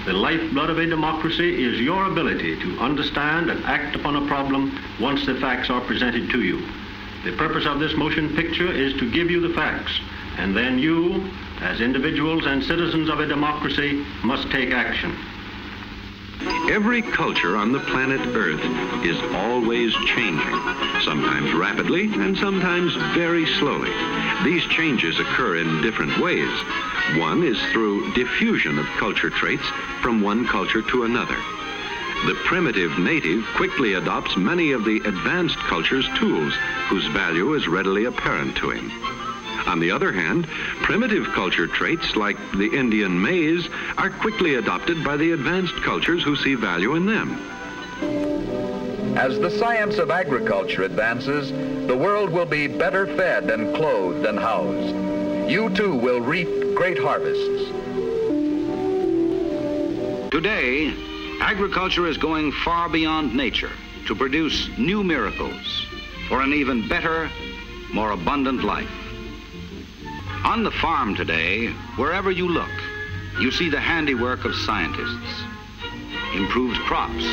The lifeblood of a democracy is your ability to understand and act upon a problem once the facts are presented to you. The purpose of this motion picture is to give you the facts, and then you, as individuals and citizens of a democracy, must take action. Every culture on the planet Earth is always changing, sometimes rapidly and sometimes very slowly. These changes occur in different ways. One is through diffusion of culture traits from one culture to another. The primitive native quickly adopts many of the advanced culture's tools, whose value is readily apparent to him. On the other hand, primitive culture traits like the Indian maize are quickly adopted by the advanced cultures who see value in them. As the science of agriculture advances, the world will be better fed and clothed and housed. You too will reap great harvests. Today, agriculture is going far beyond nature to produce new miracles for an even better, more abundant life. On the farm today, wherever you look, you see the handiwork of scientists. Improved crops,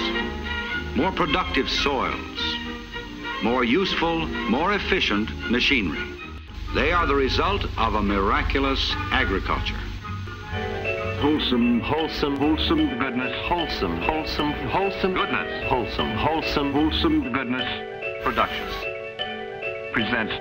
more productive soils, more useful, more efficient machinery. They are the result of a miraculous agriculture. Wholesome, wholesome, wholesome goodness, wholesome, wholesome, wholesome goodness, wholesome, wholesome, wholesome goodness Productions presents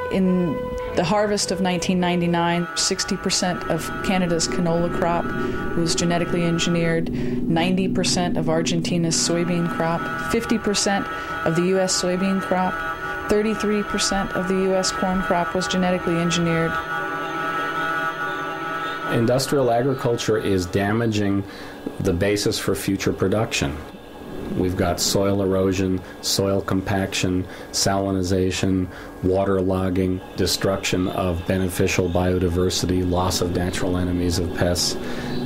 In the harvest of 1999, 60% of Canada's canola crop was genetically engineered, 90% of Argentina's soybean crop, 50% of the U.S. soybean crop, 33% of the U.S. corn crop was genetically engineered. Industrial agriculture is damaging the basis for future production. We've got soil erosion, soil compaction, salinization, waterlogging, destruction of beneficial biodiversity, loss of natural enemies of pests.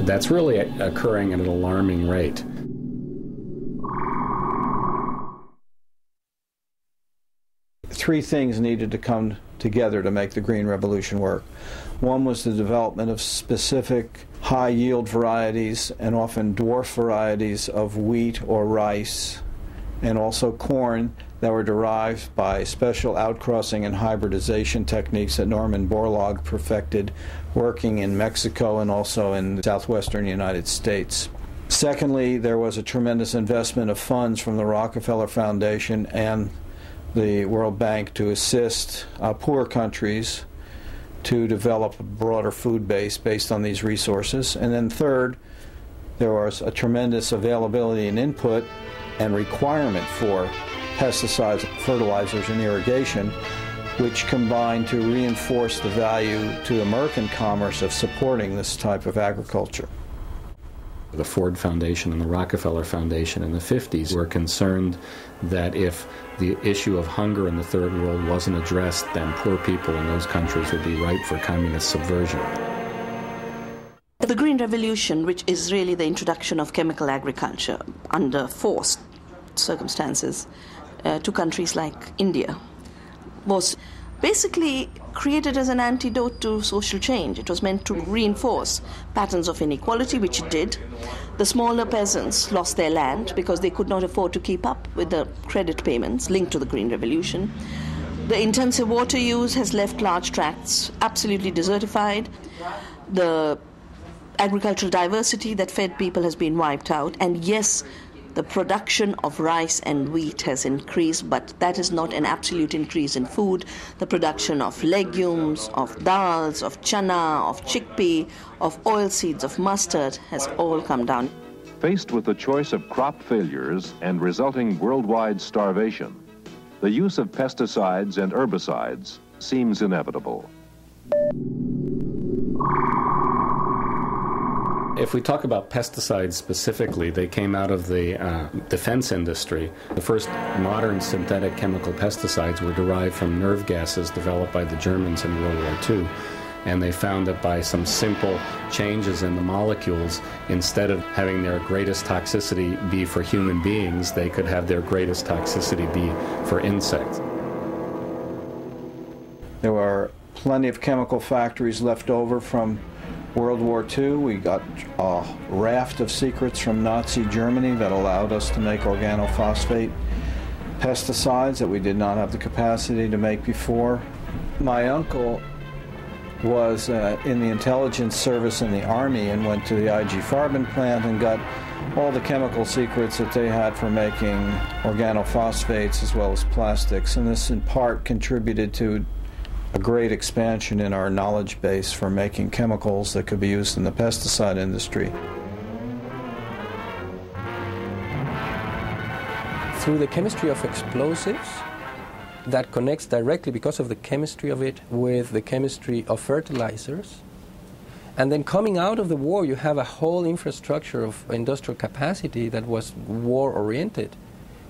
That's really occurring at an alarming rate. Three things needed to come together to make the Green Revolution work. One was the development of specific high-yield varieties and often dwarf varieties of wheat or rice, and also corn that were derived by special outcrossing and hybridization techniques that Norman Borlaug perfected working in Mexico and also in the southwestern United States. Secondly, there was a tremendous investment of funds from the Rockefeller Foundation and the World Bank to assist poor countries to develop a broader food base based on these resources. And then third, there was a tremendous availability and input and requirement for pesticides, fertilizers, and irrigation, which combined to reinforce the value to American commerce of supporting this type of agriculture. The Ford Foundation and the Rockefeller Foundation in the 50s were concerned that if the issue of hunger in the Third World wasn't addressed, then poor people in those countries would be ripe for communist subversion. The Green Revolution, which is really the introduction of chemical agriculture under forced circumstances to countries like India, was basically created as an antidote to social change. It was meant to reinforce patterns of inequality, which it did. The smaller peasants lost their land because they could not afford to keep up with the credit payments linked to the Green Revolution. The intensive water use has left large tracts absolutely desertified. The agricultural diversity that fed people has been wiped out. And yes, the production of rice and wheat has increased, but that is not an absolute increase in food. The production of legumes, of dals, of chana, of chickpea, of oilseeds, of mustard has all come down. Faced with the choice of crop failures and resulting worldwide starvation, the use of pesticides and herbicides seems inevitable. If we talk about pesticides specifically, they came out of the defense industry. The first modern synthetic chemical pesticides were derived from nerve gases developed by the Germans in World War II. And they found that by some simple changes in the molecules, instead of having their greatest toxicity be for human beings, they could have their greatest toxicity be for insects. There were plenty of chemical factories left over from World War II. We got a raft of secrets from Nazi Germany that allowed us to make organophosphate pesticides that we did not have the capacity to make before. My uncle was in the intelligence service in the Army and went to the IG Farben plant and got all the chemical secrets that they had for making organophosphates as well as plastics. And this in part contributed to a great expansion in our knowledge base for making chemicals that could be used in the pesticide industry. Through the chemistry of explosives, that connects directly, because of the chemistry of it, with the chemistry of fertilizers. And then coming out of the war, you have a whole infrastructure of industrial capacity that was war-oriented,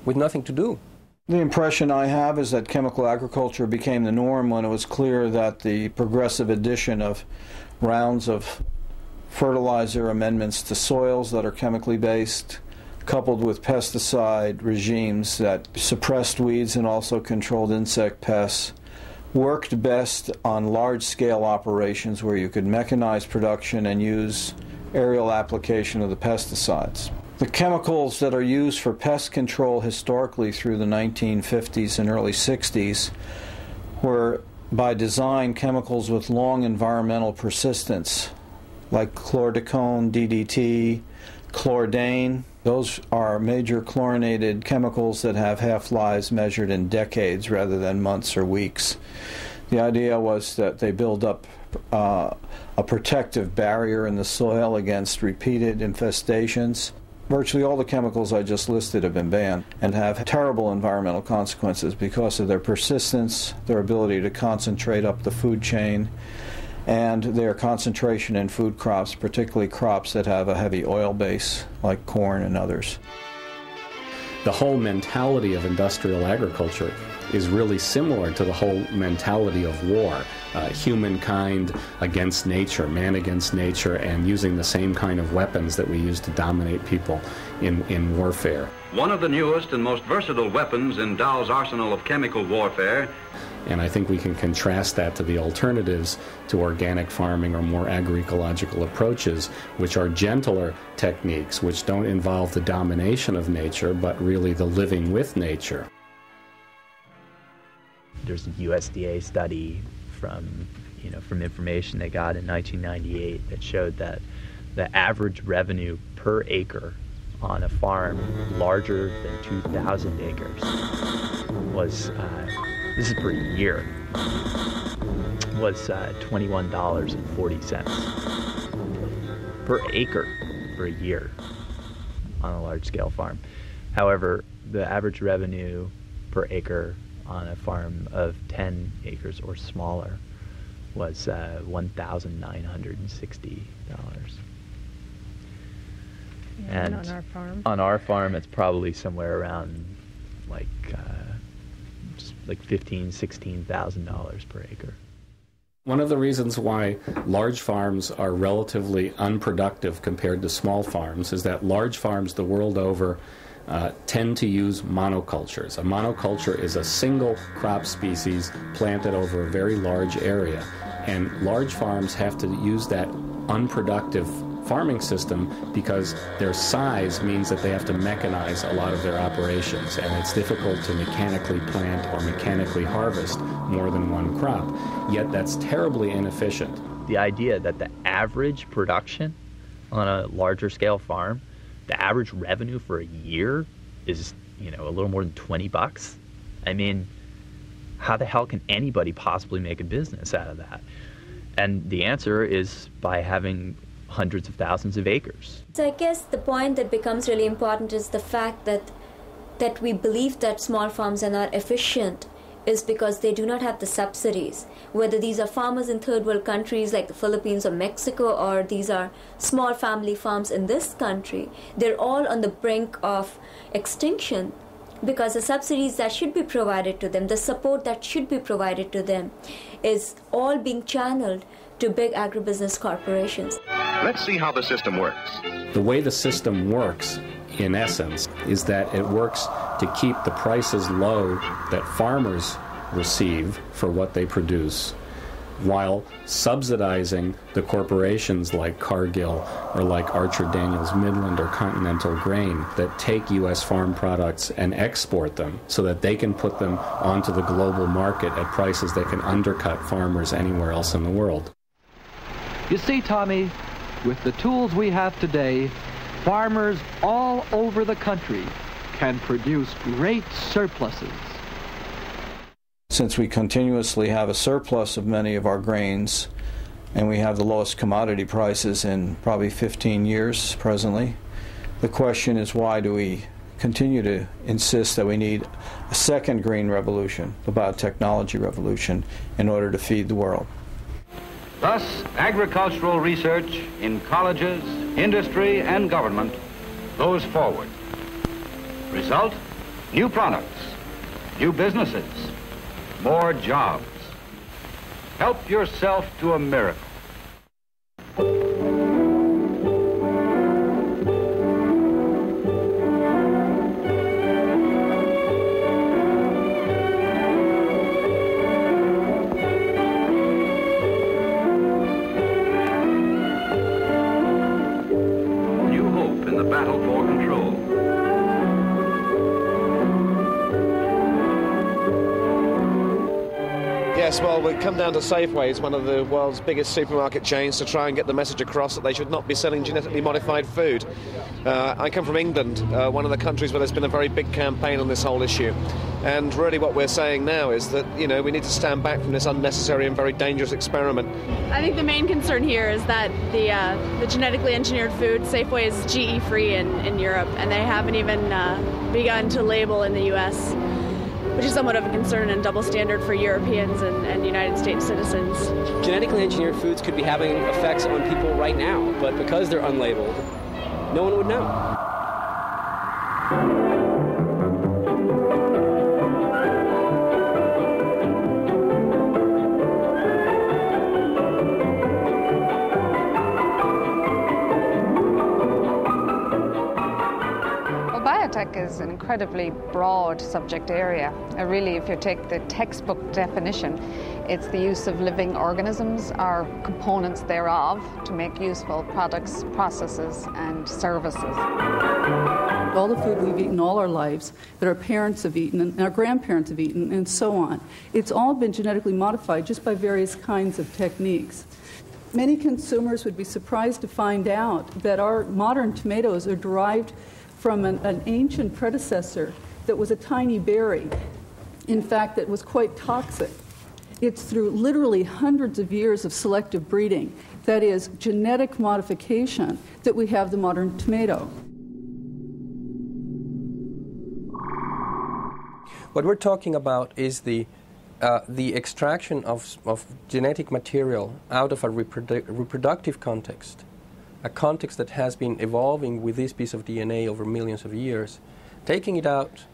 with nothing to do. The impression I have is that chemical agriculture became the norm when it was clear that the progressive addition of rounds of fertilizer amendments to soils that are chemically based, coupled with pesticide regimes that suppressed weeds and also controlled insect pests, worked best on large-scale operations where you could mechanize production and use aerial application of the pesticides. The chemicals that are used for pest control historically through the 1950s and early 60s were, by design, chemicals with long environmental persistence, like chlordecone, DDT, chlordane. Those are major chlorinated chemicals that have half-lives measured in decades rather than months or weeks. The idea was that they build up a protective barrier in the soil against repeated infestations. Virtually all the chemicals I just listed have been banned and have terrible environmental consequences because of their persistence, their ability to concentrate up the food chain, and their concentration in food crops, particularly crops that have a heavy oil base, like corn and others. The whole mentality of industrial agriculture is really similar to the whole mentality of war. Humankind against nature, man against nature, and using the same kind of weapons that we use to dominate people in warfare. One of the newest and most versatile weapons in Dow's arsenal of chemical warfare. And I think we can contrast that to the alternatives to organic farming or more agroecological approaches, which are gentler techniques, which don't involve the domination of nature, but really the living with nature. There's a USDA study from information they got in 1998 that showed that the average revenue per acre on a farm larger than 2,000 acres was, this is per year, was $21.40 per acre for a year on a large-scale farm. However, the average revenue per acre on a farm of 10 acres or smaller was $1,960. And on our farm? On our farm, it's probably somewhere around like $15,000, $16,000 per acre. One of the reasons why large farms are relatively unproductive compared to small farms is that large farms the world over tend to use monocultures. A monoculture is a single crop species planted over a very large area, and large farms have to use that unproductive farming system because their size means that they have to mechanize a lot of their operations, and it's difficult to mechanically plant or mechanically harvest more than one crop. Yet that's terribly inefficient. The idea that the average production on a larger scale farm, the average revenue for a year is, a little more than $20. I mean, how the hell can anybody possibly make a business out of that? And the answer is by having hundreds of thousands of acres. So I guess the point that becomes really important is the fact that we believe that small farms are not efficient is because they do not have the subsidies. Whether these are farmers in third world countries like the Philippines or Mexico, or these are small family farms in this country, they're all on the brink of extinction because the subsidies that should be provided to them, the support that should be provided to them, is all being channeled to big agribusiness corporations. Let's see how the system works. The way the system works, in essence, is that it works to keep the prices low that farmers receive for what they produce, while subsidizing the corporations like Cargill or like Archer Daniels Midland or Continental Grain that take U.S. farm products and export them so that they can put them onto the global market at prices that can undercut farmers anywhere else in the world. You see, Tommy, with the tools we have today, farmers all over the country can produce great surpluses. Since we continuously have a surplus of many of our grains, and we have the lowest commodity prices in probably 15 years presently, the question is, why do we continue to insist that we need a second green revolution, the biotechnology revolution, in order to feed the world? Thus, agricultural research in colleges, industry, and government goes forward. Result, new products, new businesses, more jobs. Help yourself to a miracle. New hope in the battle for control. Yes, well, we've come down to Safeways, one of the world's biggest supermarket chains, to try and get the message across that they should not be selling genetically modified food. I come from England, one of the countries where there's been a very big campaign on this whole issue. And really what we're saying now is that, you know, we need to stand back from this unnecessary and very dangerous experiment. I think the main concern here is that the genetically engineered food, Safeway is GE-free in Europe, and they haven't even begun to label in the U.S., which is somewhat of a concern and double standard for Europeans and United States citizens. Genetically engineered foods could be having effects on people right now, but because they're unlabeled, no one would know. Biotech is an incredibly broad subject area. Really, if you take the textbook definition, it's the use of living organisms or components thereof to make useful products, processes, and services. All the food we've eaten all our lives, that our parents have eaten and our grandparents have eaten, and so on, it's all been genetically modified just by various kinds of techniques. Many consumers would be surprised to find out that our modern tomatoes are derived from an ancient predecessor that was a tiny berry, in fact, that was quite toxic. It's through literally hundreds of years of selective breeding, that is, genetic modification, that we have the modern tomato. What we're talking about is the extraction of genetic material out of a reproductive context, a context that has been evolving with this piece of DNA over millions of years, taking it out,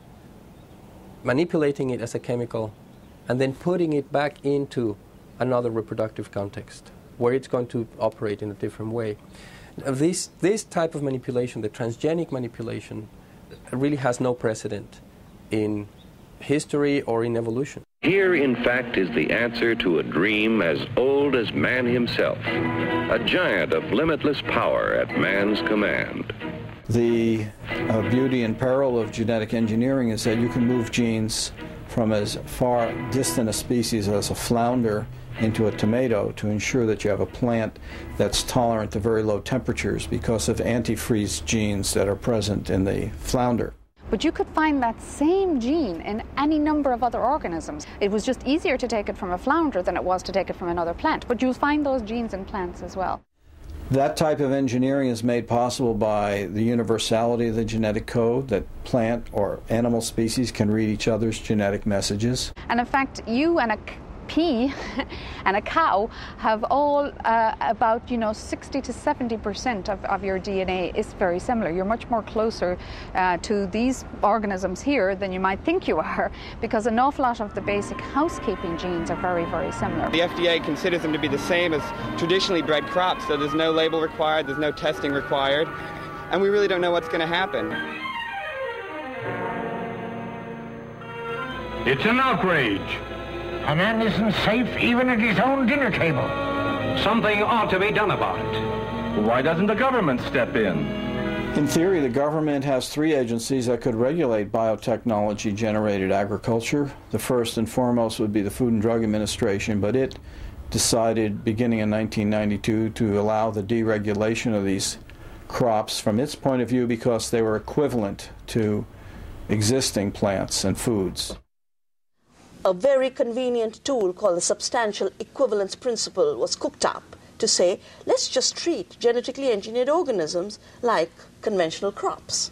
manipulating it as a chemical, and then putting it back into another reproductive context where it's going to operate in a different way. This type of manipulation, the transgenic manipulation, really has no precedent in history or in evolution. Here, in fact, is the answer to a dream as old as man himself, a giant of limitless power at man's command. The beauty and peril of genetic engineering is that you can move genes from as far distant a species as a flounder into a tomato to ensure that you have a plant that's tolerant to very low temperatures because of antifreeze genes that are present in the flounder. But you could find that same gene in any number of other organisms. It was just easier to take it from a flounder than it was to take it from another plant. But you'll find those genes in plants as well. That type of engineering is made possible by the universality of the genetic code, that plant or animal species can read each other's genetic messages. And in fact, you and pea and a cow have all about 60 to 70% of your DNA is very similar. You're much more closer to these organisms here than you might think you are, because an awful lot of the basic housekeeping genes are very, very similar. The FDA considers them to be the same as traditionally bred crops, so there's no label required, there's no testing required, and we really don't know what's going to happen. It's an outrage. A man isn't safe even at his own dinner table. Something ought to be done about it. Why doesn't the government step in? In theory, the government has 3 agencies that could regulate biotechnology-generated agriculture. The first and foremost would be the Food and Drug Administration, but it decided beginning in 1992 to allow the deregulation of these crops from its point of view because they were equivalent to existing plants and foods. A very convenient tool called the substantial equivalence principle was cooked up to say, let's just treat genetically engineered organisms like conventional crops.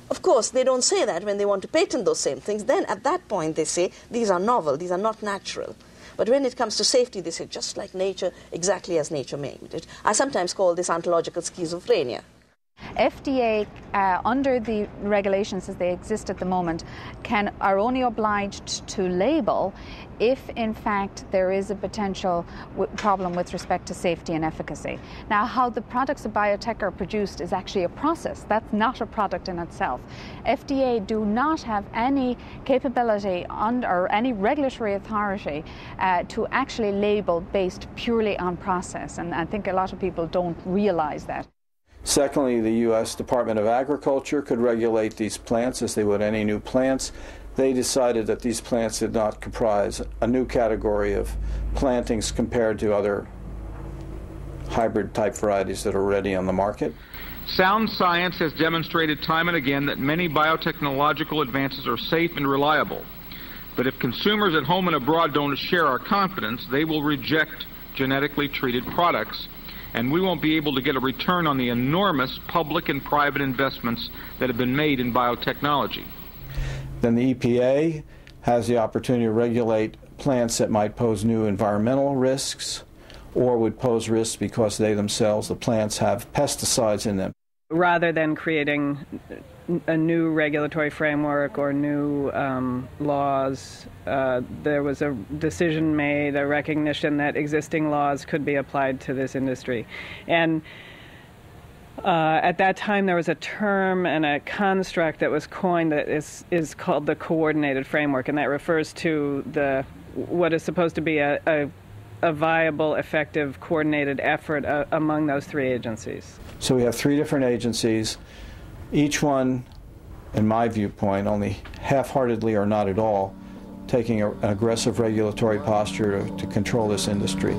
Of course, they don't say that when they want to patent those same things. Then at that point they say, these are novel, these are not natural. But when it comes to safety, they say, just like nature, exactly as nature made it. I sometimes call this ontological schizophrenia. FDA, under the regulations as they exist at the moment, are only obliged to label if, in fact, there is a potential problem with respect to safety and efficacy. Now, how the products of biotech are produced is actually a process. That's not a product in itself. FDA do not have any capability or any regulatory authority to actually label based purely on process, and I think a lot of people don't realize that. Secondly, the U.S. Department of Agriculture could regulate these plants as they would any new plants. They decided that these plants did not comprise a new category of plantings compared to other hybrid type varieties that are already on the market. Sound science has demonstrated time and again that many biotechnological advances are safe and reliable. But if consumers at home and abroad don't share our confidence, they will reject genetically treated products, and we won't be able to get a return on the enormous public and private investments that have been made in biotechnology. Then the EPA has the opportunity to regulate plants that might pose new environmental risks or would pose risks because they themselves, the plants, have pesticides in them. Rather than creating a new regulatory framework or new laws, there was a decision made, a recognition that existing laws could be applied to this industry. And at that time there was a term and a construct that was coined that is called the coordinated framework, and that refers to what is supposed to be a viable, effective, coordinated effort among those 3 agencies. So we have 3 different agencies, each one, in my viewpoint, only half-heartedly or not at all, taking an aggressive regulatory posture to control this industry.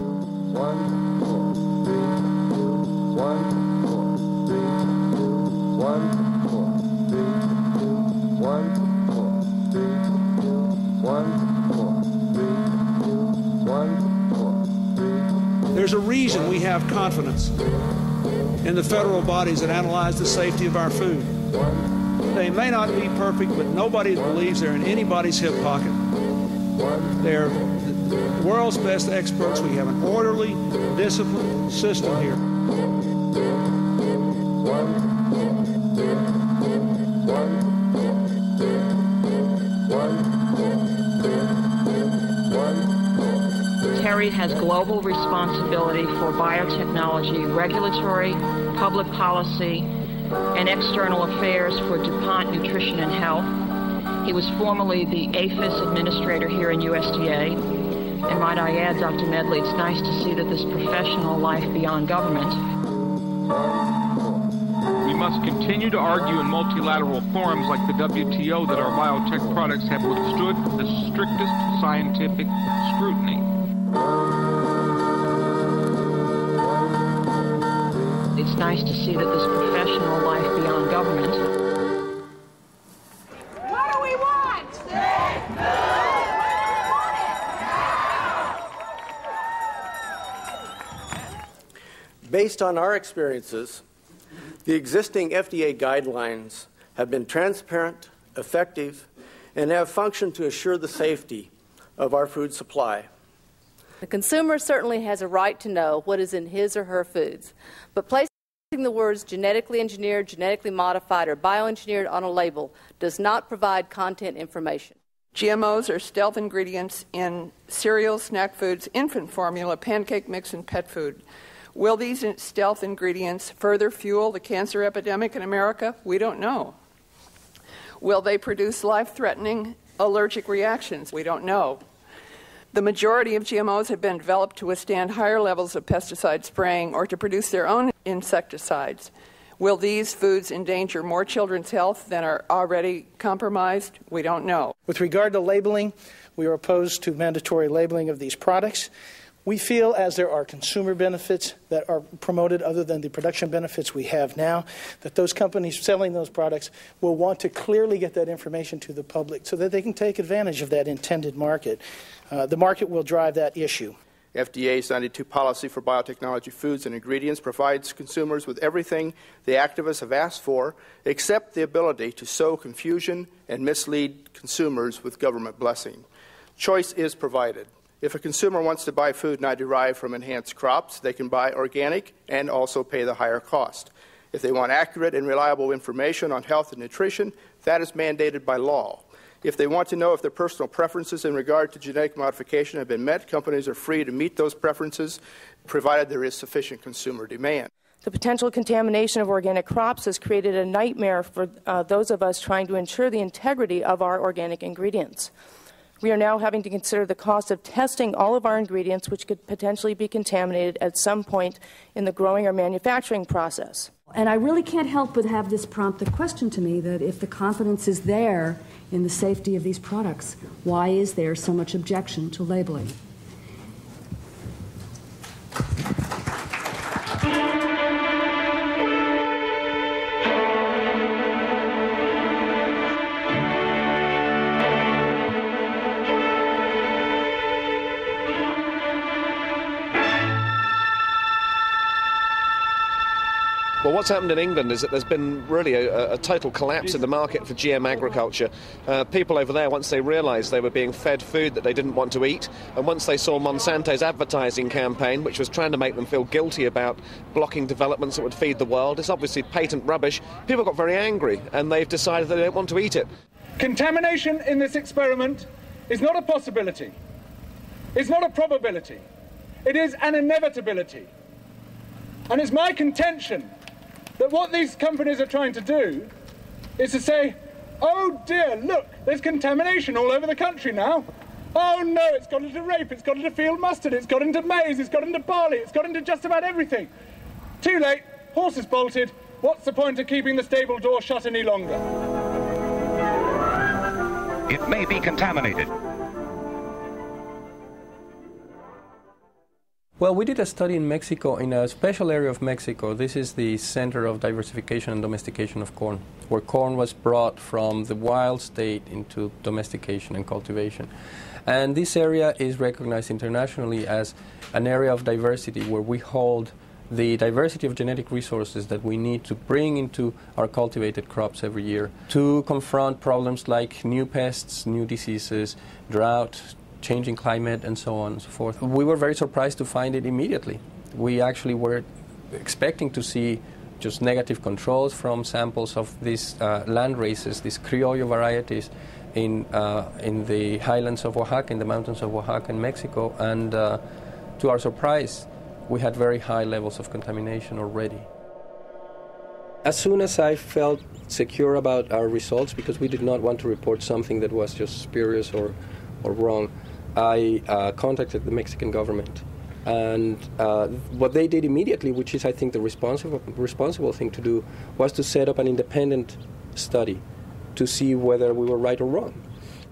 There's a reason we have confidence in the federal bodies that analyze the safety of our food. They may not be perfect, but nobody believes they're in anybody's hip pocket. They're the world's best experts. We have an orderly, disciplined system here. Terry has global responsibility for biotechnology, regulatory, public policy, and external affairs for DuPont Nutrition and Health. He was formerly the APHIS administrator here in USDA. And might I add, Dr. Medley, it's nice to see that this professional life beyond government. We must continue to argue in multilateral forums like the WTO that our biotech products have withstood the strictest scientific scrutiny. It's nice to see that this professional life beyond government. What do we want? Safe food! Based on our experiences, the existing FDA guidelines have been transparent, effective, and have functioned to assure the safety of our food supply. The consumer certainly has a right to know what is in his or her foods, but placing the words genetically engineered, genetically modified, or bioengineered on a label does not provide content information. GMOs are stealth ingredients in cereals, snack foods, infant formula, pancake mix, and pet food. Will these stealth ingredients further fuel the cancer epidemic in America? We don't know. Will they produce life-threatening allergic reactions? We don't know. The majority of GMOs have been developed to withstand higher levels of pesticide spraying or to produce their own insecticides. Will these foods endanger more children's health than are already compromised? We don't know. With regard to labeling, we are opposed to mandatory labeling of these products. We feel as there are consumer benefits that are promoted other than the production benefits we have now, that those companies selling those products will want to clearly get that information to the public so that they can take advantage of that intended market. The market will drive that issue. FDA's 92 policy for biotechnology foods and ingredients provides consumers with everything the activists have asked for, except the ability to sow confusion and mislead consumers with government blessing. Choice is provided. If a consumer wants to buy food not derived from enhanced crops, they can buy organic and also pay the higher cost. If they want accurate and reliable information on health and nutrition, that is mandated by law. If they want to know if their personal preferences in regard to genetic modification have been met, companies are free to meet those preferences, provided there is sufficient consumer demand. The potential contamination of organic crops has created a nightmare for those of us trying to ensure the integrity of our organic ingredients. We are now having to consider the cost of testing all of our ingredients, which could potentially be contaminated at some point in the growing or manufacturing process. And I really can't help but have this prompt the question to me that if the confidence is there in the safety of these products, why is there so much objection to labeling? Well, what's happened in England is that there's been really a total collapse in the market for GM agriculture. People over there, once they realised they were being fed food that they didn't want to eat, and once they saw Monsanto's advertising campaign, which was trying to make them feel guilty about blocking developments that would feed the world, it's obviously patent rubbish, people got very angry, and they've decided they don't want to eat it. Contamination in this experiment is not a possibility. It's not a probability. It is an inevitability. And it's my contention that what these companies are trying to do is to say, oh dear, look, there's contamination all over the country now. Oh no, it's got into rape, it's got into field mustard, it's got into maize, it's got into barley, it's got into just about everything. Too late, horse is bolted, what's the point of keeping the stable door shut any longer? It may be contaminated. Well, we did a study in Mexico, in a special area of Mexico. This is the Center of Diversification and Domestication of Corn, where corn was brought from the wild state into domestication and cultivation. And this area is recognized internationally as an area of diversity where we hold the diversity of genetic resources that we need to bring into our cultivated crops every year to confront problems like new pests, new diseases, drought, changing climate, and so on and so forth. We were very surprised to find it immediately. We actually were expecting to see just negative controls from samples of these land races, these criollo varieties in the highlands of Oaxaca, in the mountains of Oaxaca in Mexico, and to our surprise, we had very high levels of contamination already. As soon as I felt secure about our results, because we did not want to report something that was just spurious or wrong, I contacted the Mexican government. And what they did immediately, which is I think the responsible thing to do, was to set up an independent study to see whether we were right or wrong.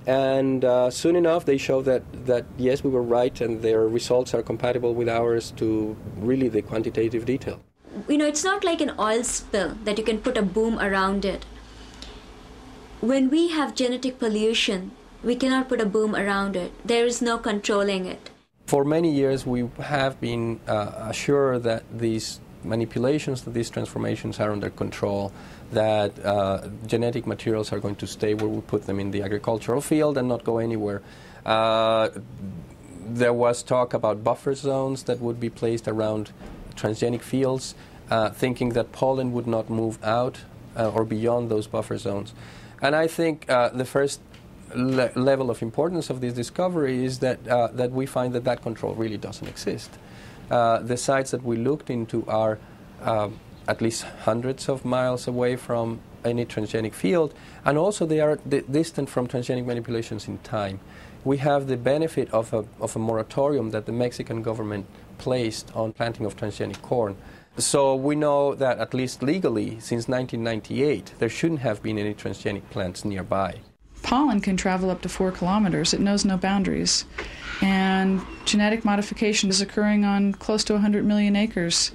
And soon enough they showed that yes, we were right, and their results are compatible with ours to really the quantitative detail. You know, it's not like an oil spill that you can put a boom around it. When we have genetic pollution, we cannot put a boom around it. There is no controlling it. For many years, we have been assured that these manipulations, that these transformations are under control, that genetic materials are going to stay where we put them in the agricultural field and not go anywhere. There was talk about buffer zones that would be placed around transgenic fields, thinking that pollen would not move out or beyond those buffer zones. And I think the first level of importance of this discovery is that we find that control really doesn't exist. The sites that we looked into are at least hundreds of miles away from any transgenic field, and also they are distant from transgenic manipulations in time. We have the benefit of a moratorium that the Mexican government placed on planting of transgenic corn. So we know that at least legally, since 1998, there shouldn't have been any transgenic plants nearby. Pollen can travel up to 4 kilometers. It knows no boundaries. And genetic modification is occurring on close to 100 million acres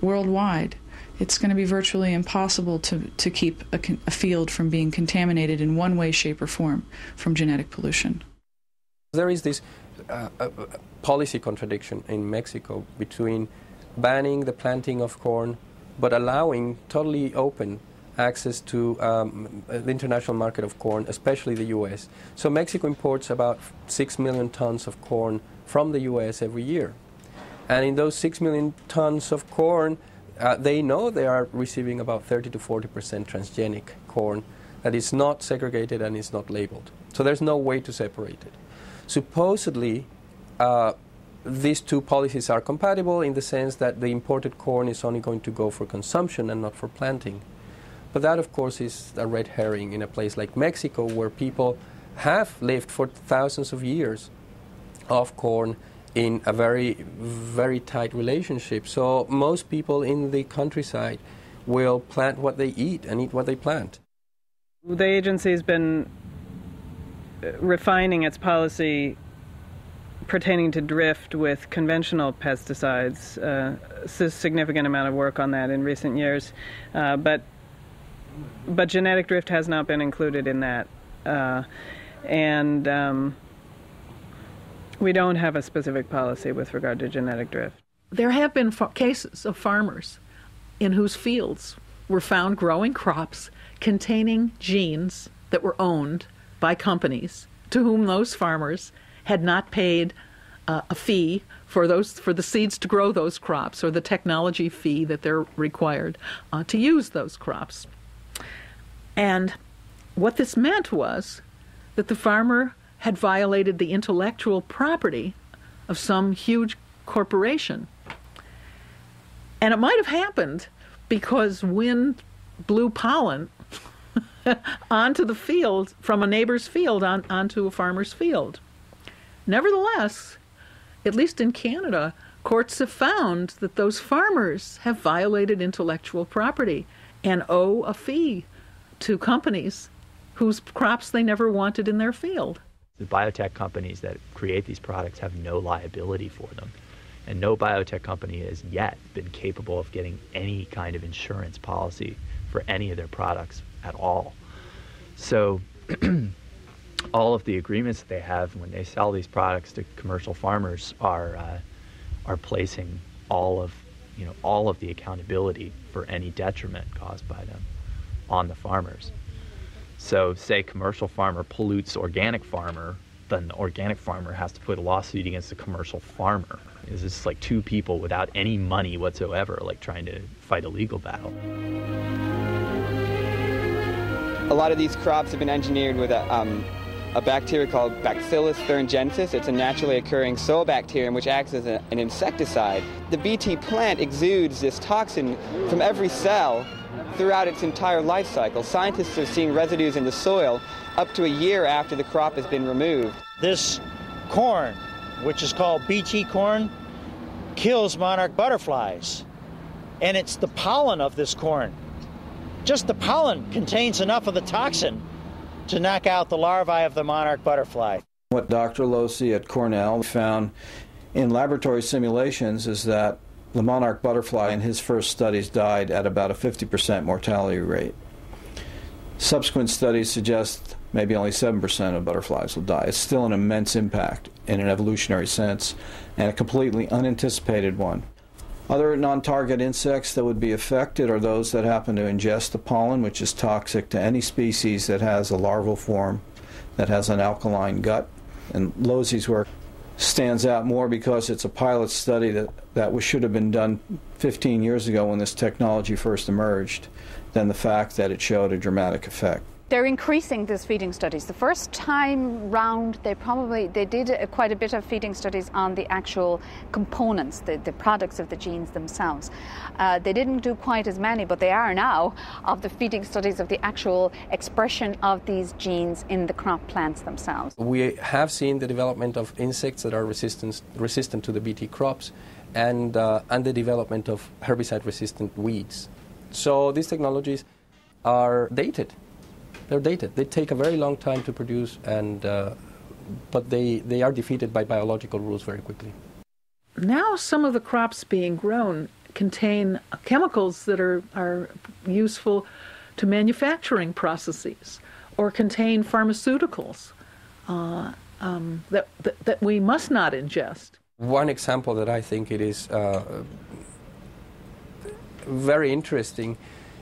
worldwide. It's going to be virtually impossible to keep a field from being contaminated in one way, shape, or form from genetic pollution. There is this policy contradiction in Mexico between banning the planting of corn but allowing totally open access to the international market of corn, especially the U.S. So Mexico imports about 6 million tons of corn from the U.S. every year. And in those 6 million tons of corn, they know they are receiving about 30 to 40% transgenic corn that is not segregated and is not labeled. So there's no way to separate it. Supposedly, these two policies are compatible in the sense that the imported corn is only going to go for consumption and not for planting. But that, of course, is a red herring in a place like Mexico, where people have lived for thousands of years off corn in a very, very tight relationship. So most people in the countryside will plant what they eat and eat what they plant. The agency has been refining its policy pertaining to drift with conventional pesticides. A significant amount of work on that in recent years. But genetic drift has not been included in that. We don't have a specific policy with regard to genetic drift. There have been cases of farmers in whose fields were found growing crops containing genes that were owned by companies to whom those farmers had not paid a fee for the seeds to grow those crops, or the technology fee that they're required to use those crops. And what this meant was that the farmer had violated the intellectual property of some huge corporation. And it might have happened because wind blew pollen onto the field, from a neighbor's field onto a farmer's field. Nevertheless, at least in Canada, courts have found that those farmers have violated intellectual property and owe a fee to companies whose crops they never wanted in their field. The biotech companies that create these products have no liability for them. And no biotech company has yet been capable of getting any kind of insurance policy for any of their products at all. So all of the agreements that they have when they sell these products to commercial farmers are placing all of the accountability for any detriment caused by them on the farmers. So say commercial farmer pollutes organic farmer, then the organic farmer has to put a lawsuit against the commercial farmer. It's just like two people without any money whatsoever, like trying to fight a legal battle. A lot of these crops have been engineered with a bacteria called Bacillus thuringiensis. It's a naturally occurring soil bacterium which acts as an insecticide. The BT plant exudes this toxin from every cell throughout its entire life cycle. Scientists are seeing residues in the soil up to a year after the crop has been removed. This corn, which is called BT corn, kills monarch butterflies. And it's the pollen of this corn. Just the pollen contains enough of the toxin to knock out the larvae of the monarch butterfly. What Dr. Losi at Cornell found in laboratory simulations is that the monarch butterfly in his first studies died at about a 50% mortality rate. Subsequent studies suggest maybe only 7% of butterflies will die. It's still an immense impact in an evolutionary sense, and a completely unanticipated one. Other non-target insects that would be affected are those that happen to ingest the pollen, which is toxic to any species that has a larval form that has an alkaline gut. And Losi's work stands out more because it's a pilot study that should have been done 15 years ago when this technology first emerged, than the fact that it showed a dramatic effect. They're increasing these feeding studies. The first time round, they did quite a bit of feeding studies on the actual components, the products of the genes themselves. They didn't do quite as many, but they are now, of the feeding studies of the actual expression of these genes in the crop plants themselves. We have seen the development of insects that are resistant to the Bt crops, and the development of herbicide-resistant weeds. So these technologies are dated. They're dated. They take a very long time to produce, but they are defeated by biological rules very quickly. Now some of the crops being grown contain chemicals that are useful to manufacturing processes, or contain pharmaceuticals that we must not ingest. One example that I think it is very interesting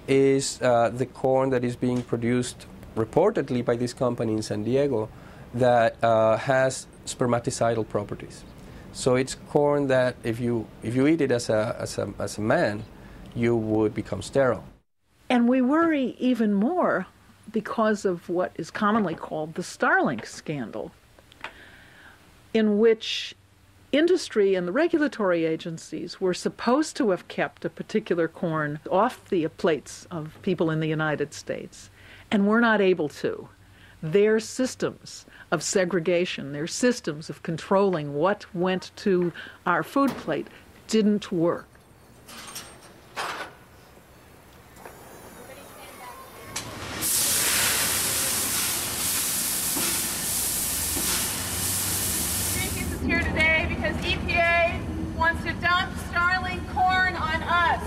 is the corn that is being produced reportedly by this company in San Diego that has spermaticidal properties. So it's corn that if you eat it as a man, you would become sterile. And we worry even more because of what is commonly called the Starlink scandal, in which industry and the regulatory agencies were supposed to have kept a particular corn off the plates of people in the United States, and were not able to. Their systems of segregation, their systems of controlling what went to our food plate didn't work. Here today because EPA wants to dump Starlink corn on us.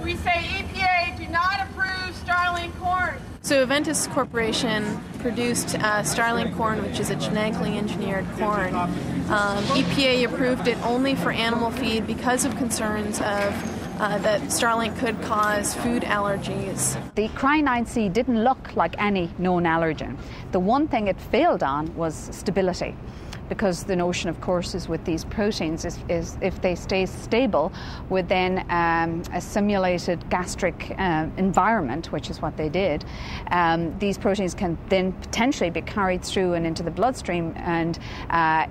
We say EPA, do not approve Starlink corn. So Aventis Corporation produced Starlink corn, which is a genetically engineered corn. EPA approved it only for animal feed because of concerns of that Starlink could cause food allergies. The Cry9C didn't look like any known allergen. The one thing it failed on was stability, because the notion, of course, is with these proteins is if they stay stable within a simulated gastric environment, which is what they did, these proteins can then potentially be carried through and into the bloodstream and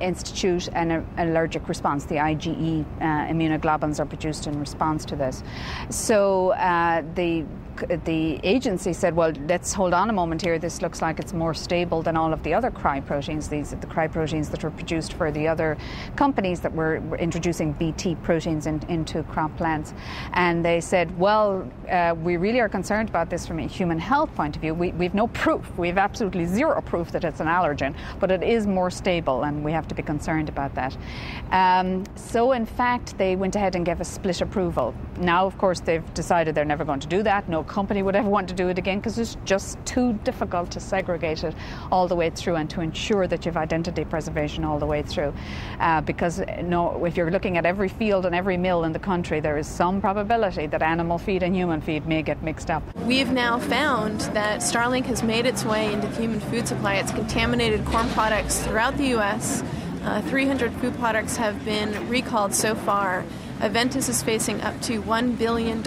institute an allergic response. The IgE immunoglobulins are produced in response to this. So the agency said, well, let's hold on a moment here. This looks like it's more stable than all of the other cry proteins. These are the cry proteins that were produced for the other companies that were introducing Bt proteins into crop plants. And they said, well, we really are concerned about this from a human health point of view. We've no proof. We have absolutely zero proof that it's an allergen, but it is more stable, and we have to be concerned about that. So, in fact, they went ahead and gave a split approval. Now, of course, they've decided they're never going to do that. No company would ever want to do it again because it's just too difficult to segregate it all the way through and to ensure that you have identity preservation all the way through. Because if you're looking at every field and every mill in the country, there is some probability that animal feed and human feed may get mixed up. We've now found that Starlink has made its way into the human food supply. It's contaminated corn products throughout the U.S. 300 food products have been recalled so far. Aventis is facing up to $1 billion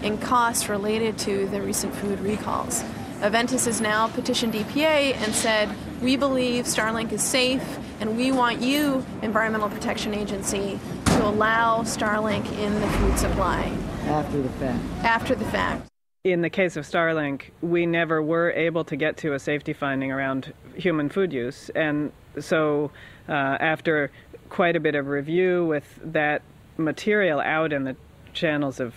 in costs related to the recent food recalls. Aventis has now petitioned EPA and said, we believe Starlink is safe, and we want you, Environmental Protection Agency, to allow Starlink in the food supply. After the fact. After the fact. In the case of Starlink, we never were able to get to a safety finding around human food use. And so after quite a bit of review with that material out in the channels of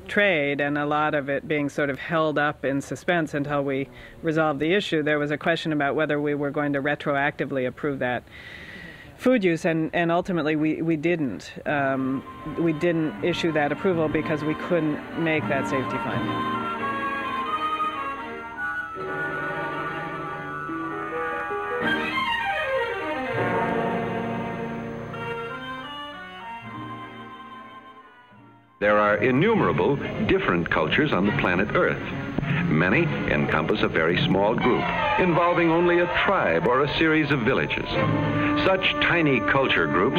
trade and a lot of it being sort of held up in suspense until we resolved the issue, there was a question about whether we were going to retroactively approve that food use, and ultimately we didn't. We didn't issue that approval because we couldn't make that safety finding. There are are innumerable different cultures on the planet Earth. Many encompass a very small group, involving only a tribe or a series of villages. Such tiny culture groups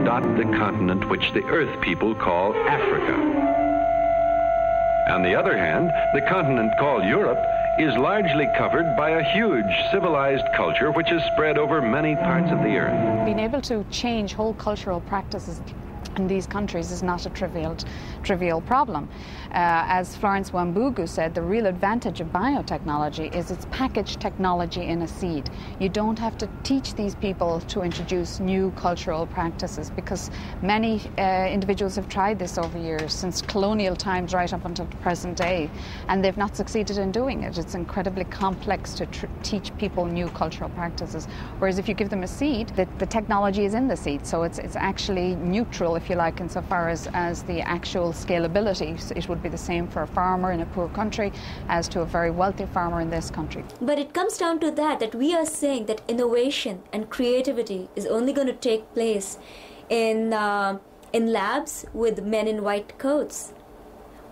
dot the continent which the Earth people call Africa. On the other hand, the continent called Europe is largely covered by a huge civilized culture which is spread over many parts of the Earth. Being able to change whole cultural practices in these countries is not a trivial problem. As Florence Wambugu said, the real advantage of biotechnology is it's packaged technology in a seed. You don't have to teach these people to introduce new cultural practices, because many individuals have tried this over years, since colonial times right up until the present day, and they've not succeeded in doing it. It's incredibly complex to teach people new cultural practices, whereas if you give them a seed, the technology is in the seed, so it's actually neutral, if you like, insofar as the actual scalability. It would be the same for a farmer in a poor country as to a very wealthy farmer in this country. But it comes down to that we are saying that innovation and creativity is only going to take place in labs with men in white coats.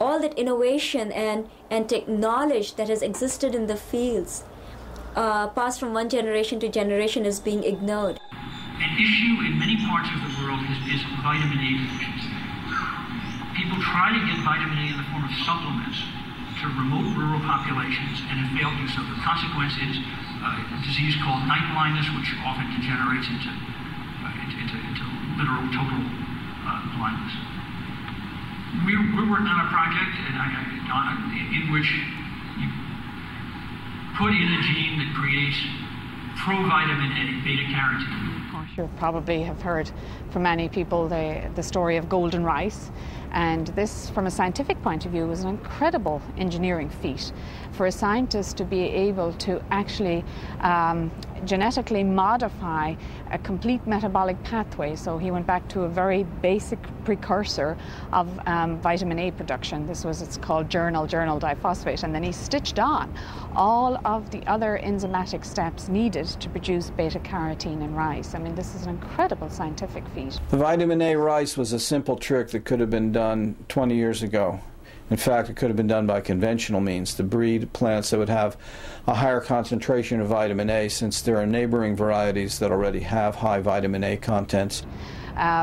All that innovation and knowledge that has existed in the fields passed from one generation to generation is being ignored. An issue in many parts of the world is vitamin A deficiency. People try to get vitamin A in the form of supplements to remote rural populations and have failed to do so. The consequence is a disease called night blindness, which often degenerates into literal total blindness. We're working on a project in which you put in a gene that creates provitamin A, beta-carotene. You probably have heard from many people the story of golden rice, and this, from a scientific point of view, was an incredible engineering feat for a scientist to be able to actually genetically modify a complete metabolic pathway. So he went back to a very basic precursor of vitamin A production. It's called journal diphosphate, and then he stitched on all of the other enzymatic steps needed to produce beta-carotene in rice. I mean, this is an incredible scientific feat. The vitamin A rice was a simple trick that could have been done 20 years ago. In fact, it could have been done by conventional means to breed plants that would have a higher concentration of vitamin A, since there are neighboring varieties that already have high vitamin A contents.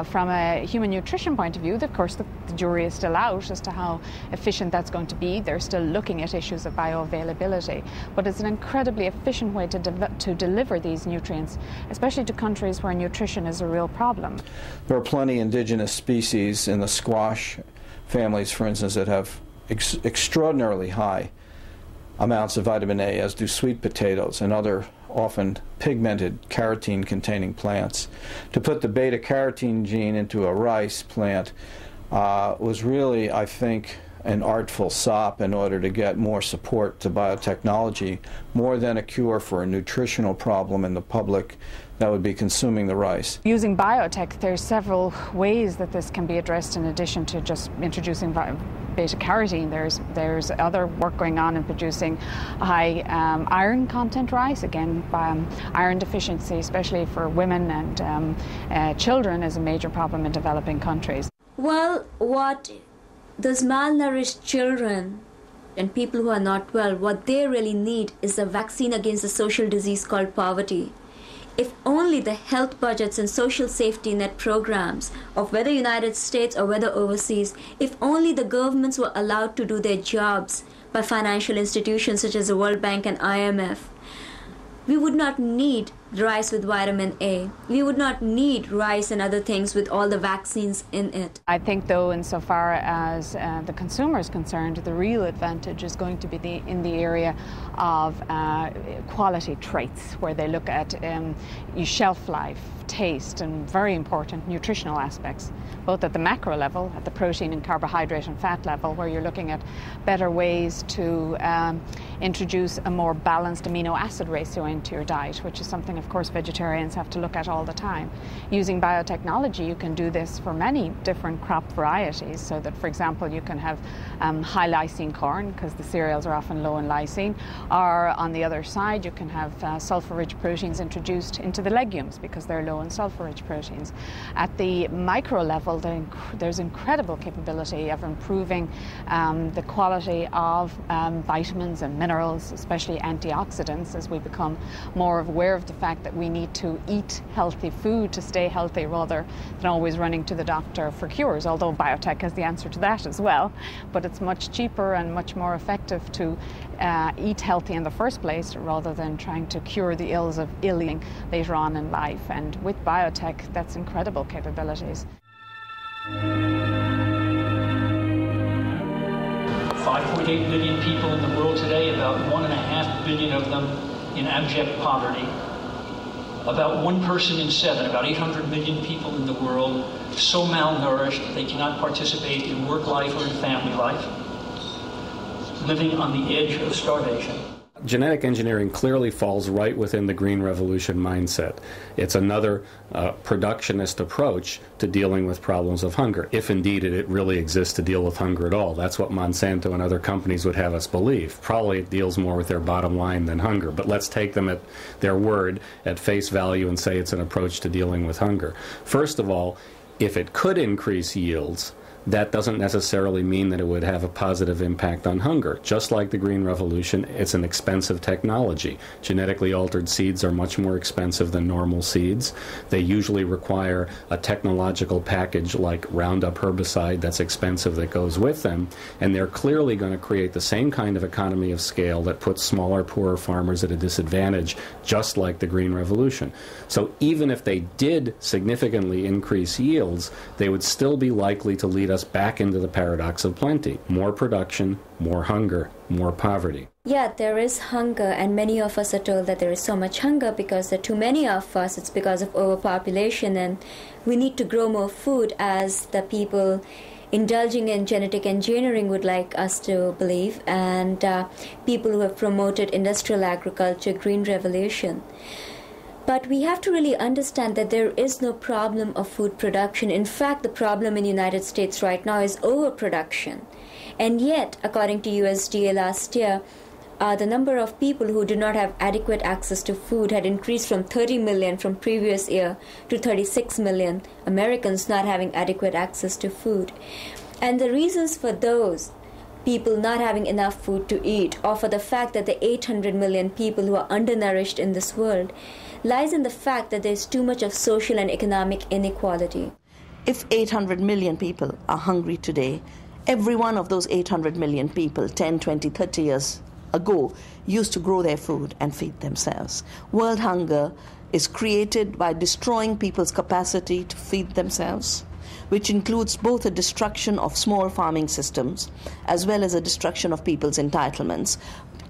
From a human nutrition point of view, of course, the jury is still out as to how efficient that's going to be. They're still looking at issues of bioavailability. But it's an incredibly efficient way to deliver these nutrients, especially to countries where nutrition is a real problem. There are plenty of indigenous species in the squash families, for instance, that have extraordinarily high amounts of vitamin A, as do sweet potatoes and other often pigmented carotene-containing plants. To put the beta-carotene gene into a rice plant was really, I think, an artful sop in order to get more support to biotechnology, more than a cure for a nutritional problem in the public that would be consuming the rice. Using biotech, there's several ways that this can be addressed in addition to just introducing beta-carotene. There's other work going on in producing high iron content rice. Again, iron deficiency, especially for women and children, is a major problem in developing countries. Well, what those malnourished children and people who are not well, what they really need is a vaccine against a social disease called poverty. If only the health budgets and social safety net programs of whether United States or whether overseas, if only the governments were allowed to do their jobs by financial institutions such as the World Bank and IMF, we would not need rice with vitamin A. We would not need rice and other things with all the vaccines in it. I think, though, insofar as the consumer is concerned, the real advantage is going to be in the area of quality traits, where they look at shelf life, taste, and very important nutritional aspects, both at the macro level, at the protein and carbohydrate and fat level, where you're looking at better ways to introduce a more balanced amino acid ratio into your diet, which is something something, of course, vegetarians have to look at all the time. Using biotechnology, you can do this for many different crop varieties, so that, for example, you can have high lysine corn, because the cereals are often low in lysine, or on the other side, you can have sulfur-rich proteins introduced into the legumes because they're low in sulfur-rich proteins. At the micro level, there's incredible capability of improving the quality of vitamins and minerals, especially antioxidants, as we become more aware of the fact that we need to eat healthy food to stay healthy rather than always running to the doctor for cures, although biotech has the answer to that as well. But it's much cheaper and much more effective to eat healthy in the first place rather than trying to cure the ills of ill-eating later on in life. And with biotech, that's incredible capabilities. 5.8 billion people in the world today, about 1.5 billion of them in abject poverty. About 1 person in 7, about 800 million people in the world, so malnourished they cannot participate in work life or in family life, living on the edge of starvation. Genetic engineering clearly falls right within the Green Revolution mindset. It's another productionist approach to dealing with problems of hunger, if indeed it really exists to deal with hunger at all. That's what Monsanto and other companies would have us believe. Probably it deals more with their bottom line than hunger, but let's take them at their word, at face value, and say it's an approach to dealing with hunger. First of all, if it could increase yields, that doesn't necessarily mean that it would have a positive impact on hunger. Just like the Green Revolution, it's an expensive technology. Genetically altered seeds are much more expensive than normal seeds. They usually require a technological package like Roundup herbicide that's expensive that goes with them, and they're clearly going to create the same kind of economy of scale that puts smaller, poorer farmers at a disadvantage, just like the Green Revolution. So even if they did significantly increase yields, they would still be likely to lead us back into the paradox of plenty. More production, more hunger, more poverty. Yeah, there is hunger, and many of us are told that there is so much hunger because there are too many of us. It's because of overpopulation, and we need to grow more food, as the people indulging in genetic engineering would like us to believe, and people who have promoted industrial agriculture, green revolution. But we have to really understand that there is no problem of food production. In fact, the problem in the United States right now is overproduction. And yet, according to USDA last year, the number of people who do not have adequate access to food had increased from 30 million from previous year to 36 million Americans not having adequate access to food. And the reasons for those people not having enough food to eat, or for the fact that the 800 million people who are undernourished in this world, lies in the fact that there's too much of social and economic inequality. If 800 million people are hungry today, every one of those 800 million people 10, 20, 30 years ago used to grow their food and feed themselves. World hunger is created by destroying people's capacity to feed themselves, which includes both a destruction of small farming systems as well as a destruction of people's entitlements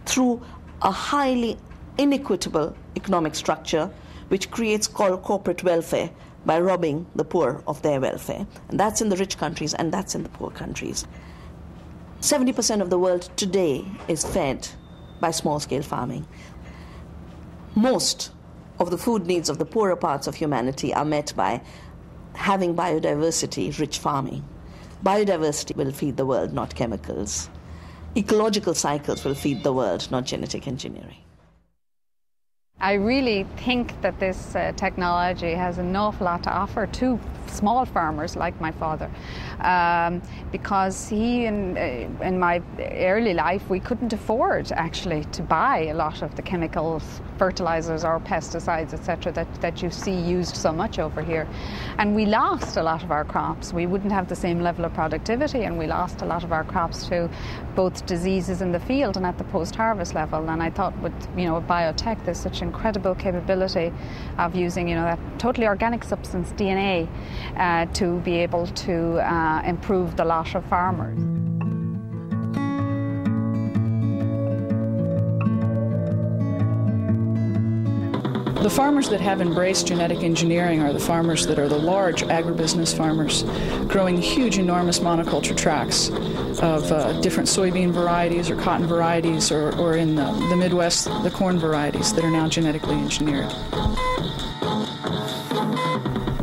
through a highly inequitable economic structure which creates corporate welfare by robbing the poor of their welfare. And that's in the rich countries and that's in the poor countries. 70% of the world today is fed by small-scale farming. Most of the food needs of the poorer parts of humanity are met by having biodiversity-rich farming. Biodiversity will feed the world, not chemicals. Ecological cycles will feed the world, not genetic engineering. I really think that this technology has an awful lot to offer to small farmers like my father, because in my early life we couldn't afford actually to buy a lot of the chemicals, fertilizers or pesticides, etc. that you see used so much over here, and we lost a lot of our crops. We wouldn't have the same level of productivity, and we lost a lot of our crops to both diseases in the field and at the post-harvest level. And I thought with biotech, there's such incredible capability of using that totally organic substance, DNA, to be able to improve the lot of farmers. The farmers that have embraced genetic engineering are the farmers that are the large agribusiness farmers, growing huge, enormous monoculture tracts of different soybean varieties or cotton varieties, or in the Midwest, the corn varieties that are now genetically engineered.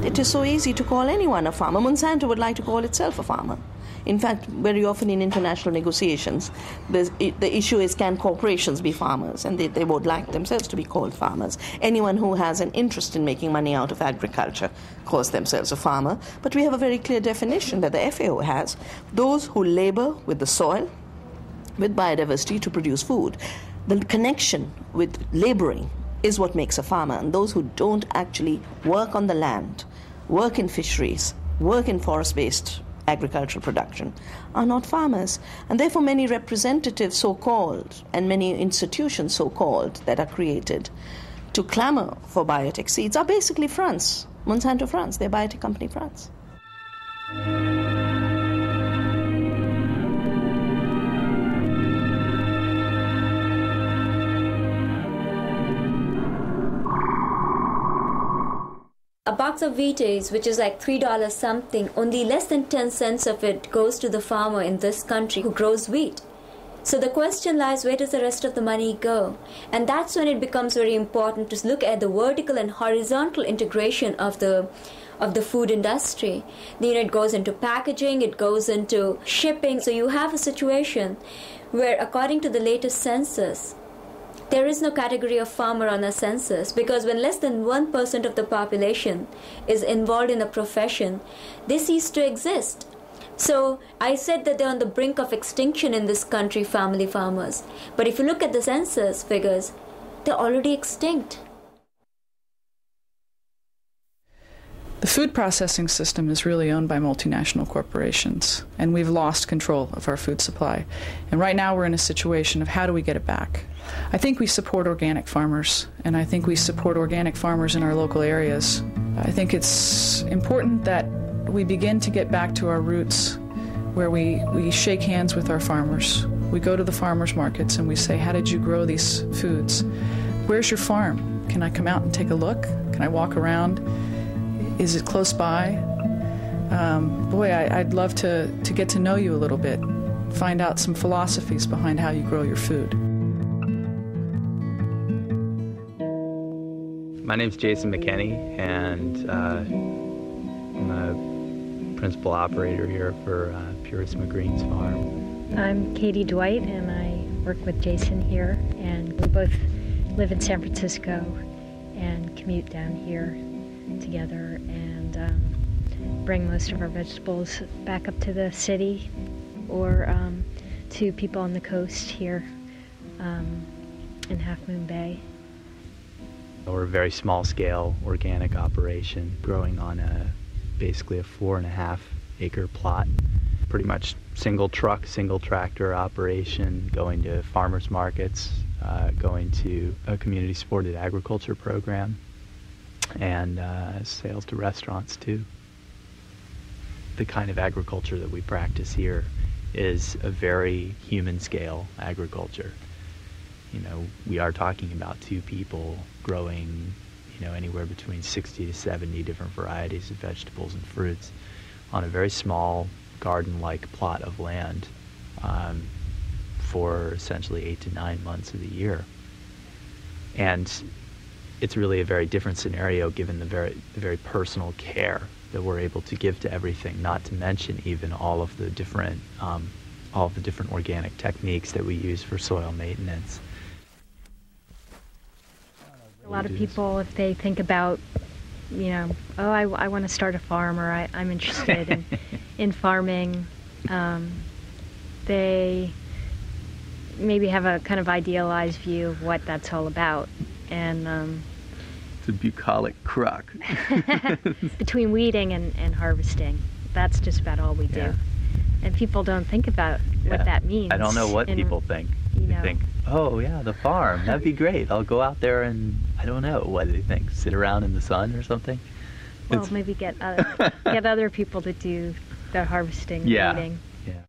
It is so easy to call anyone a farmer. Monsanto would like to call itself a farmer. In fact, very often in international negotiations, the issue is, can corporations be farmers? And they would like themselves to be called farmers. Anyone who has an interest in making money out of agriculture calls themselves a farmer. But we have a very clear definition that the FAO has: those who labor with the soil, with biodiversity to produce food. The connection with laboring is what makes a farmer. And those who don't actually work on the land, work in fisheries, work in forest-based agricultural production, are not farmers. And therefore many representatives, so-called, and many institutions, so-called, that are created to clamor for biotech seeds are basically France, Monsanto France, their biotech company France. A box of Vita's, which is like $3 something, only less than 10 cents of it goes to the farmer in this country who grows wheat. So the question lies, where does the rest of the money go? And that's when it becomes very important to look at the vertical and horizontal integration of the food industry. Then it goes into packaging, it goes into shipping. So you have a situation where, according to the latest census, there is no category of farmer on a census, because when less than 1% of the population is involved in a profession, they cease to exist. So I said that they're on the brink of extinction in this country, family farmers. But if you look at the census figures, they're already extinct. The food processing system is really owned by multinational corporations, and we've lost control of our food supply. And right now we're in a situation of how do we get it back? I think we support organic farmers, and I think we support organic farmers in our local areas. I think it's important that we begin to get back to our roots, where we shake hands with our farmers. We go to the farmers markets and we say, how did you grow these foods? Where's your farm? Can I come out and take a look? Can I walk around? Is it close by? I'd love to get to know you a little bit, find out some philosophies behind how you grow your food. My name's Jason McKenney, and I'm a principal operator here for Purisma Greens Farm. I'm Katie Dwight, and I work with Jason here, and we both live in San Francisco and commute down here together and bring most of our vegetables back up to the city or to people on the coast here in Half Moon Bay. We're a very small-scale organic operation growing on basically a 4.5 acre plot. Pretty much single truck, single tractor operation, going to farmers markets, going to a community-supported agriculture program, and sales to restaurants too. The kind of agriculture that we practice here is a very human-scale agriculture. You know, we are talking about two people growing, anywhere between 60 to 70 different varieties of vegetables and fruits on a very small garden-like plot of land for essentially 8 to 9 months of the year. And it's really a very different scenario given the very personal care that we're able to give to everything, not to mention even all of the different organic techniques that we use for soil maintenance. A lot of people, if they think about, I want to start a farm, or I'm interested in farming, they maybe have a kind of idealized view of what that's all about. And it's a bucolic crock. Between weeding and harvesting, that's just about all we do. Yeah. And people don't think about what that means. I don't know what people think. They think, oh yeah, the farm, that'd be great. I'll go out there and, I don't know, what do they think? Sit around in the sun or something? Well, maybe get other people to do the harvesting, weeding. Yeah.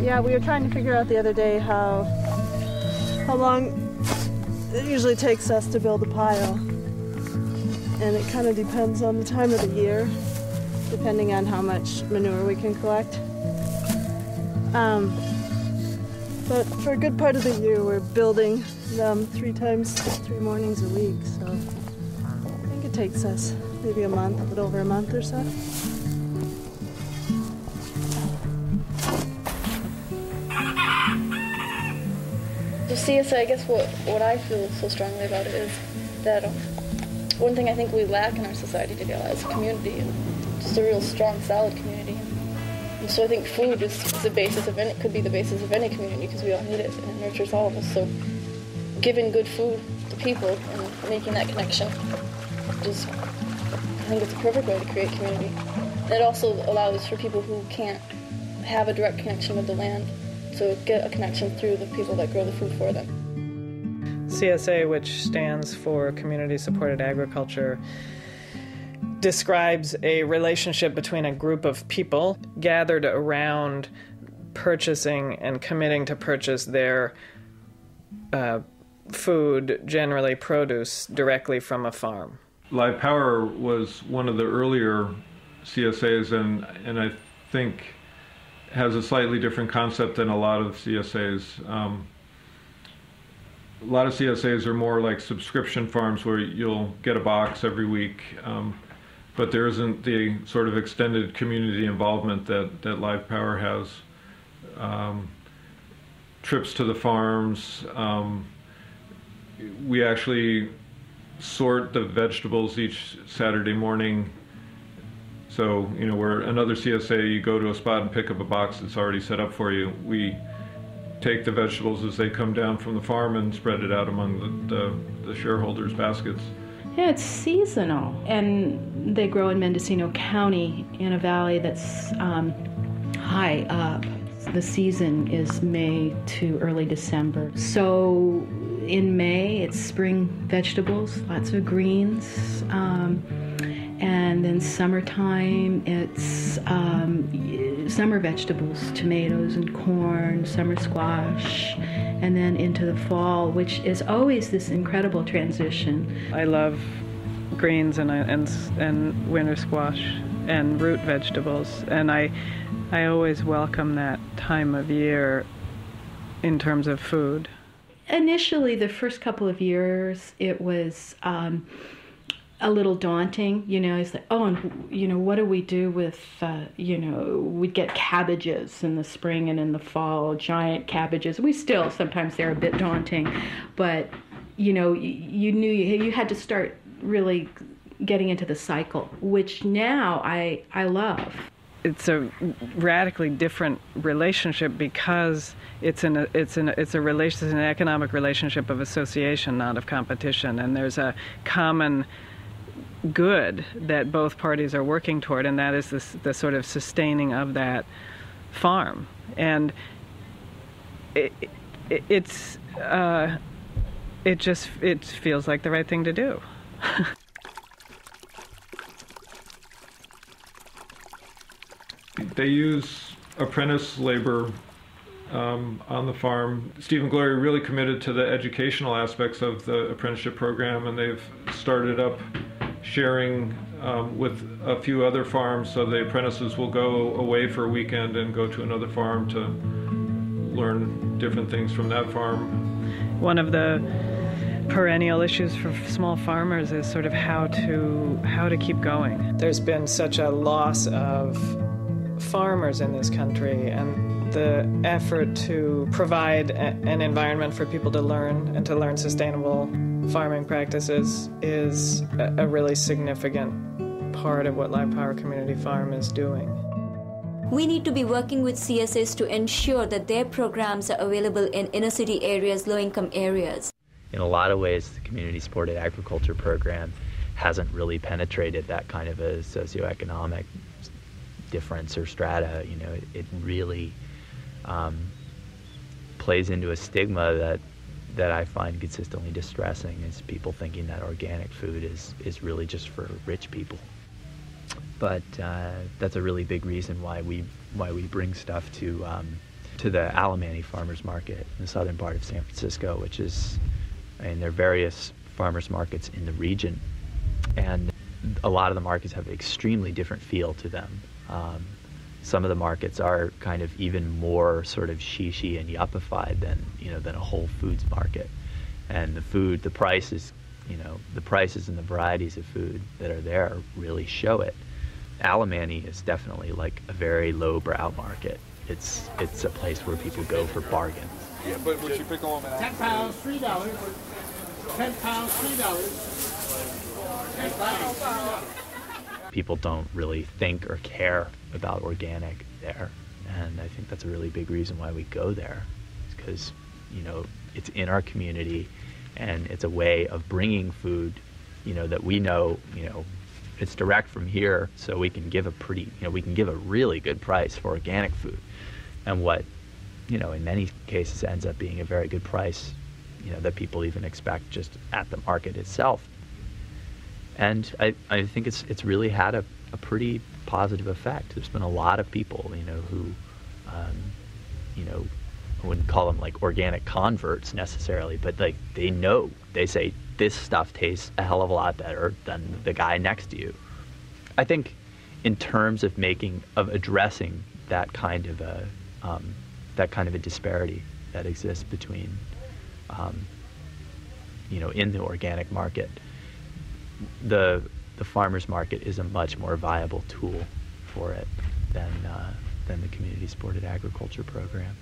Yeah, we were trying to figure out the other day how long it usually takes us to build a pile. And it kind of depends on the time of the year, depending on how much manure we can collect. But for a good part of the year, we're building them 3 mornings a week. So I think it takes us maybe a month, a bit over a month or so. So CSA, I guess what I feel so strongly about it is that one thing I think we lack in our society today is community, and just a real strong, solid community. And so I think food is the basis of could be the basis of any community, because we all need it and it nurtures all of us. So giving good food to people and making that connection, just I think it's a perfect way to create community. And it also allows for people who can't have a direct connection with the land to get a connection through the people that grow the food for them. CSA, which stands for Community Supported Agriculture, describes a relationship between a group of people gathered around purchasing and committing to purchase their food, generally produce, directly from a farm. Live Power was one of the earlier CSAs, and I think has a slightly different concept than a lot of CSAs. A lot of CSAs are more like subscription farms where you'll get a box every week, but there isn't the sort of extended community involvement that Live Power has. Trips to the farms. We actually sort the vegetables each Saturday morning. So, you know, where another CSA, you go to a spot and pick up a box that's already set up for you. We take the vegetables as they come down from the farm and spread it out among the shareholders' baskets. Yeah, it's seasonal, and they grow in Mendocino County in a valley that's high up. The season is May to early December. So in May, it's spring vegetables, lots of greens. And then summertime, it's summer vegetables, tomatoes and corn, summer squash, and then into the fall, which is always this incredible transition. I love greens and winter squash and root vegetables, and I always welcome that time of year in terms of food. Initially, the first couple of years, it was a little daunting, you know. It's like, oh, and you know, what do we do with, you know, we'd get cabbages in the spring and in the fall, giant cabbages. We still, sometimes they're a bit daunting, but, you know, you knew you had to start really getting into the cycle, which now I love. It's a radically different relationship because it's an economic relationship of association, not of competition, and there's a common good that both parties are working toward, and that is the sort of sustaining of that farm. And it feels like the right thing to do. They use apprentice labor on the farm. Steve and Gloria really committed to the educational aspects of the apprenticeship program, and they've started up sharing with a few other farms, so the apprentices will go away for a weekend and go to another farm to learn different things from that farm. One of the perennial issues for small farmers is sort of how to keep going. There's been such a loss of farmers in this country, and the effort to provide an environment for people to learn and to learn sustainable farming practices is a really significant part of what Live Power Community Farm is doing. We need to be working with CSAs to ensure that their programs are available in inner city areas, low-income areas. In a lot of ways, the Community Supported Agriculture Program hasn't really penetrated that kind of a socioeconomic difference or strata. You know, it really plays into a stigma that I find consistently distressing, is people thinking that organic food is really just for rich people. But that's a really big reason why we bring stuff to to the Alemany Farmers Market in the southern part of San Francisco, which is, and there are various farmers markets in the region, and a lot of the markets have an extremely different feel to them. Some of the markets are kind of even more sort of shishi and yuppified than a Whole Foods market, and the prices, the prices and the varieties of food that are there really show it. Alemany is definitely like a very lowbrow market. It's a place where people go for bargains. Yeah, but would you pick a woman out? 10 pounds, $3. 10 pounds, $3. 10 pounds. People don't really think or care about organic there, and I think that's a really big reason why we go there. It's because, it's in our community, and it's a way of bringing food, that we know, it's direct from here, so we can give a really good price for organic food, and what, in many cases ends up being a very good price, that people even expect just at the market itself. And I think it's really had a pretty positive effect. There's been a lot of people, who, I wouldn't call them like organic converts necessarily, but like they say this stuff tastes a hell of a lot better than the guy next to you. I think in terms of addressing that kind of a disparity that exists between, in the organic market, the farmers market is a much more viable tool for it than the community supported agriculture program.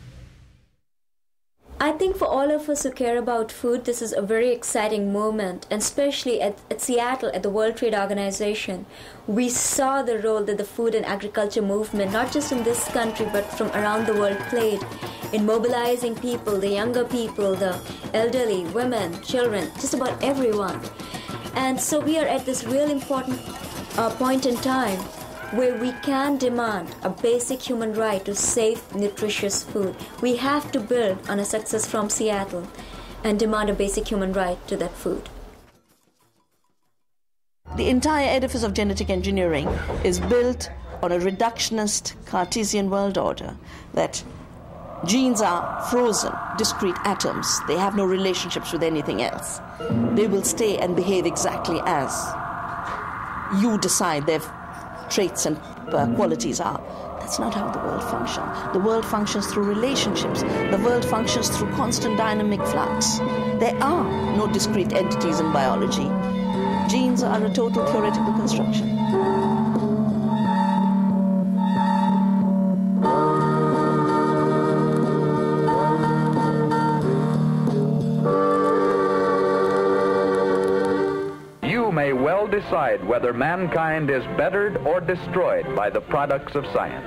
I think for all of us who care about food, this is a very exciting moment, and especially at Seattle, at the World Trade Organization, we saw the role that the food and agriculture movement, not just in this country but from around the world, played in mobilizing people, the younger people, the elderly, women, children, just about everyone. And so we are at this real important point in time where we can demand a basic human right to safe, nutritious food. We have to build on a success from Seattle and demand a basic human right to that food. The entire edifice of genetic engineering is built on a reductionist Cartesian world order, that genes are frozen, discrete atoms. They have no relationships with anything else. They will stay and behave exactly as you decide their traits and qualities are. That's not how the world functions. The world functions through relationships. The world functions through constant dynamic flux. There are no discrete entities in biology. Genes are a total theoretical construction. May well decide whether mankind is bettered or destroyed by the products of science.